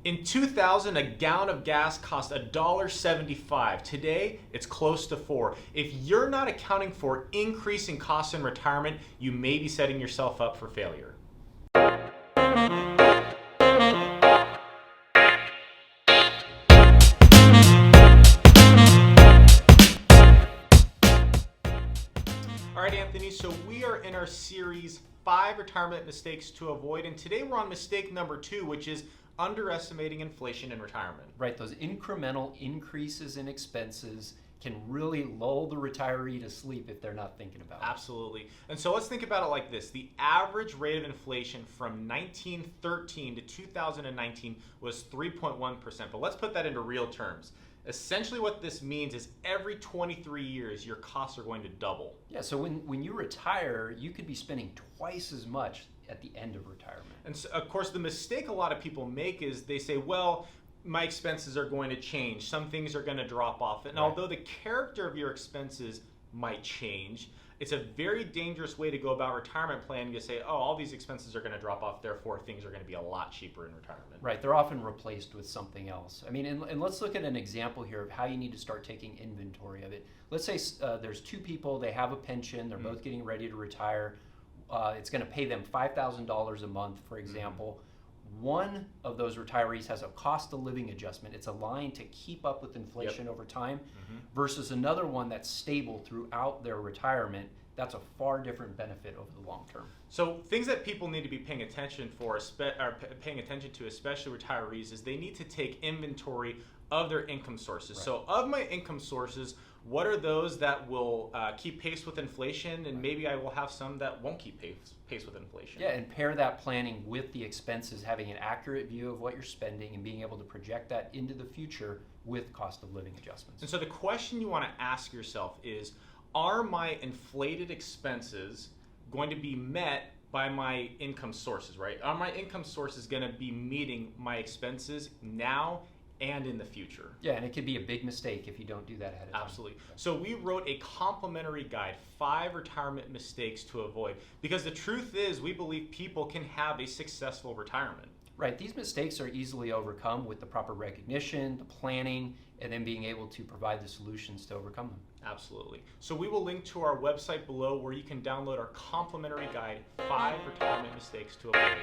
In 2000, a gallon of gas cost $1.75. Today, it's close to $4. If you're not accounting for increasing costs in retirement, you may be setting yourself up for failure. All right, Anthony, so we are in our series 5 retirement mistakes to avoid, and today we're on mistake number 2, which is underestimating inflation in retirement. Right, those incremental increases in expenses can really lull the retiree to sleep if they're not thinking about it. Absolutely. And so let's think about it like this. The average rate of inflation from 1913 to 2019 was 3.1%. But let's put that into real terms. Essentially what this means is every 23 years, your costs are going to double. Yeah, so when you retire, you could be spending twice as much at the end of retirement. And so, of course, the mistake a lot of people make is they say, well, my expenses are going to change. Some things are going to drop off. And although the character of your expenses might change, it's a very dangerous way to go about retirement planning to say, oh, all these expenses are going to drop off, therefore things are going to be a lot cheaper in retirement. Right, they're often replaced with something else. I mean, and let's look at an example here of how you need to start taking inventory of it. Let's say there's two people, they have a pension, they're both getting ready to retire. It's going to pay them $5,000 a month, for example. One of those retirees has a cost of living adjustment. It's aligned to keep up with inflation over time, versus another one that's stable throughout their retirement. That's a far different benefit over the long term. So things that people need to be paying attention to, especially retirees, is they need to take inventory of their income sources. Right. So of my income sources, what are those that will keep pace with inflation, and maybe I will have some that won't keep pace with inflation. Yeah, and pair that planning with the expenses, having an accurate view of what you're spending and being able to project that into the future with cost of living adjustments. And so the question you want to ask yourself is, are my inflated expenses going to be met by my income sources, right? Are my income sources going to be meeting my expenses now and in the future? Yeah, and it could be a big mistake if you don't do that ahead of time. Absolutely. So we wrote a complimentary guide, 5 retirement mistakes to avoid, because the truth is we believe people can have a successful retirement. Right, these mistakes are easily overcome with the proper recognition, the planning, and then being able to provide the solutions to overcome them. Absolutely. So we will link to our website below where you can download our complimentary guide, 5 retirement mistakes to avoid.